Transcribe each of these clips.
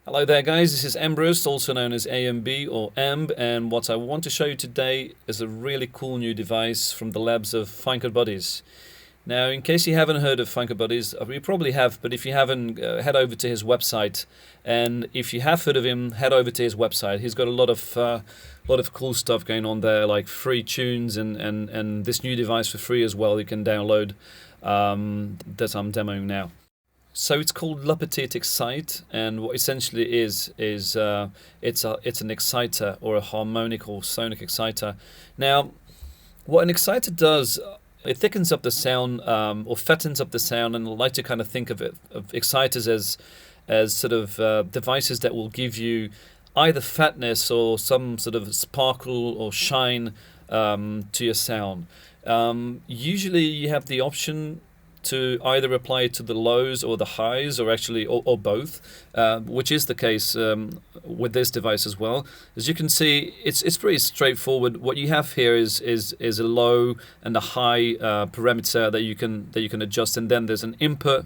Hello there guys, this is Ambrose, also known as AMB or AMB, and what I want to show you today is a really cool new device from the labs of Finecode Buddies. Now, in case you haven't heard of Finecode Buddies, you probably have, but if you haven't, head over to his website, and if you have heard of him, head over to his website. He's got a lot of cool stuff going on there, like free tunes and this new device for free as well you can download that I'm demoing now. So it's called Petite Excite, and what essentially is it's an exciter or a harmonic or sonic exciter. Now, what an exciter does, it thickens up the sound or fattens up the sound, and I like to kind of think of exciters as sort of devices that will give you either fatness or some sort of sparkle or shine to your sound. Usually, you have the option to either apply it to the lows or the highs, or actually or both, which is the case with this device as well. As you can see, it's pretty straightforward. What you have here is a low and a high parameter that you can adjust, and then there's an input,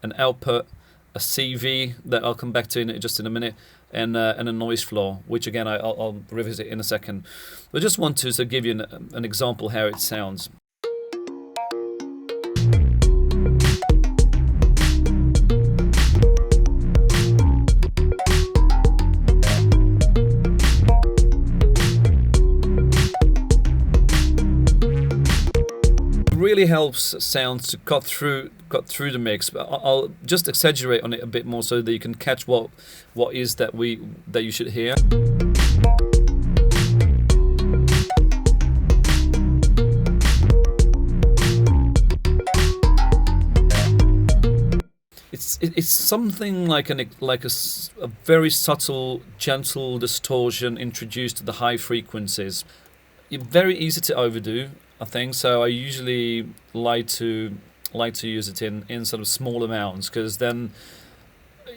an output, a CV that I'll come back to in a minute, and a noise floor, which again I'll revisit in a second. I just want to give you an example how it sounds. Really helps sounds to cut through the mix, but I'll just exaggerate on it a bit more so that you can catch what is that you should hear. It's something like a very subtle, gentle distortion introduced to the high frequencies. Very easy to overdo, I think, so I usually like to use it in sort of small amounts, because then,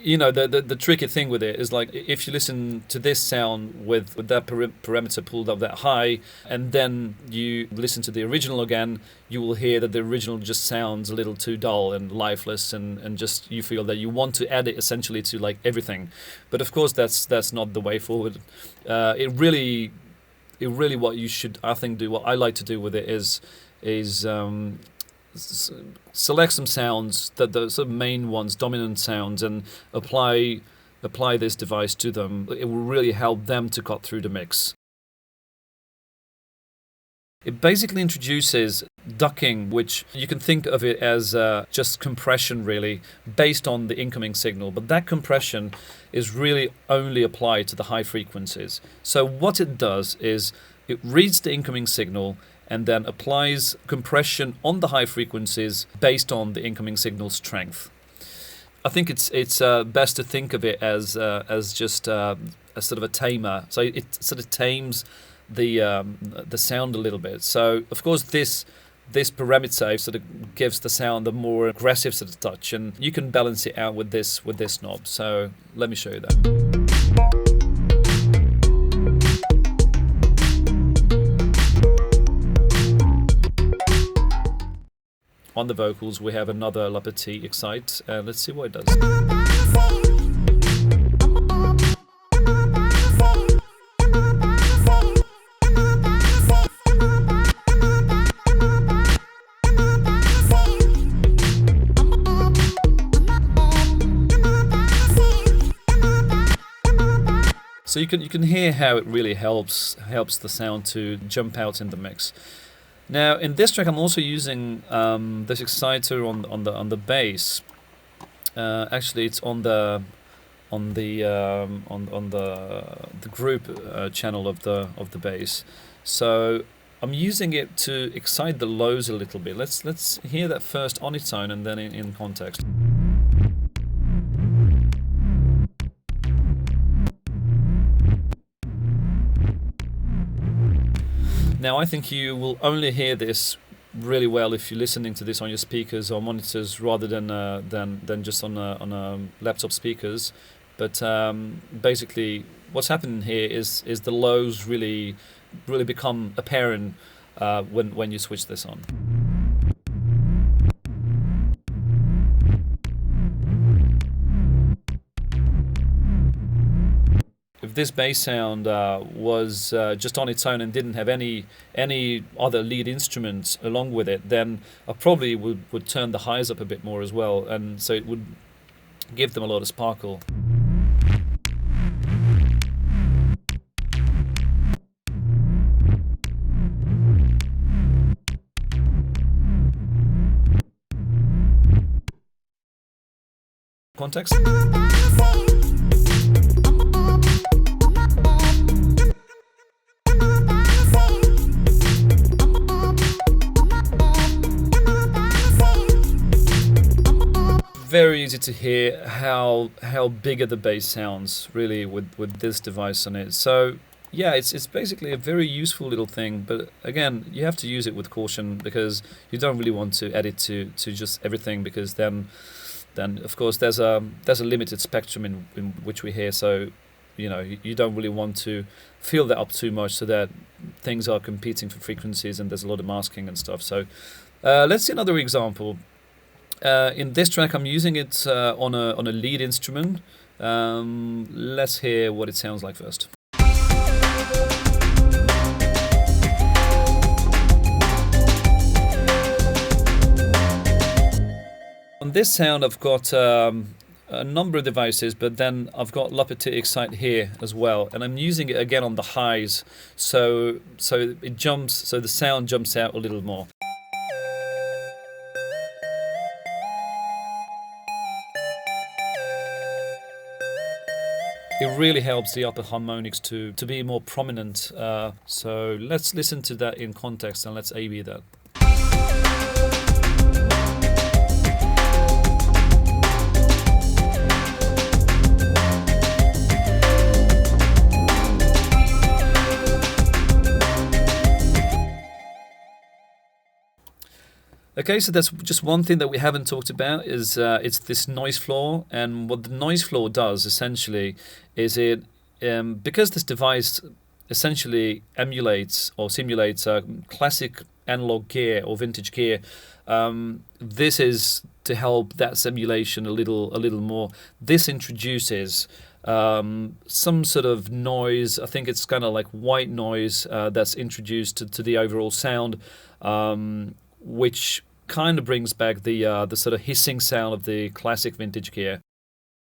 you know, the tricky thing with it is, like, if you listen to this sound with that parameter pulled up that high, and then you listen to the original again, you will hear that the original just sounds a little too dull and lifeless, and just you feel that you want to add it essentially to like everything. But of course that's not the way forward. It really what you should, I think, do, what I like to do with it is select some sounds, that the sort of main ones, dominant sounds, and apply this device to them. It will really help them to cut through the mix. It basically introduces ducking, which you can think of it as just compression, really, based on the incoming signal. But that compression is really only applied to the high frequencies. So what it does is it reads the incoming signal and then applies compression on the high frequencies based on the incoming signal strength. I think it's best to think of it as just a sort of a tamer. So it sort of tames the sound a little bit. So of course this parameter sort of gives the sound a more aggressive sort of touch, and you can balance it out with this knob. So let me show you that. On the vocals we have another Petite Excite, and let's see what it does. So you can hear how it really helps the sound to jump out in the mix. Now in this track I'm also using this exciter on the bass. Actually it's on the group channel of the bass. So I'm using it to excite the lows a little bit. Let's hear that first on its own and then in context. Now I think you will only hear this really well if you're listening to this on your speakers or monitors rather than just on a laptop speakers. But basically, what's happening here is the lows really become apparent when you switch this on. if this bass sound was just on its own and didn't have any other lead instruments along with it, then I probably would turn the highs up a bit more as well, and so it would give them a lot of sparkle. Context. Very easy to hear how bigger the bass sounds really with this device on it. So yeah, it's basically a very useful little thing, but again, you have to use it with caution, because you don't really want to add it to just everything, because then of course there's a limited spectrum in which we hear. So you don't really want to fill that up too much, so that things are competing for frequencies and there's a lot of masking and stuff. So let's see another example. In this track, I'm using it on a lead instrument. Let's hear what it sounds like first. On this sound, I've got a number of devices, but then I've got La Petite Excite here as well, and I'm using it again on the highs, so it jumps, so the sound jumps out a little more. It really helps the upper harmonics to be more prominent. So let's listen to that in context, and let's A/B that. Okay, so that's just one thing that we haven't talked about, is it's this noise floor. And what the noise floor does essentially is it, because this device essentially emulates or simulates a classic analog gear or vintage gear, this is to help that simulation a little more. This introduces some sort of noise. I think it's kind of like white noise that's introduced to the overall sound, which kind of brings back the sort of hissing sound of the classic vintage gear.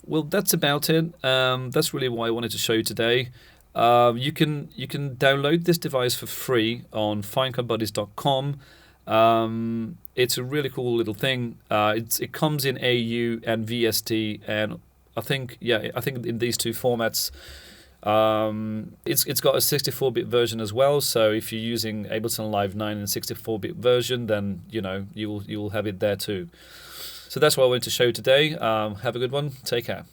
Well, that's about it. That's really what I wanted to show you today. You can download this device for free on finechordbuddies.com. It's a really cool little thing. It comes in AU and VST, and I think in these two formats. It's got a 64-bit version as well, so if you're using Ableton Live 9 and 64-bit version, then you will have it there too. So that's what I wanted to show you today. Have a good one. Take care.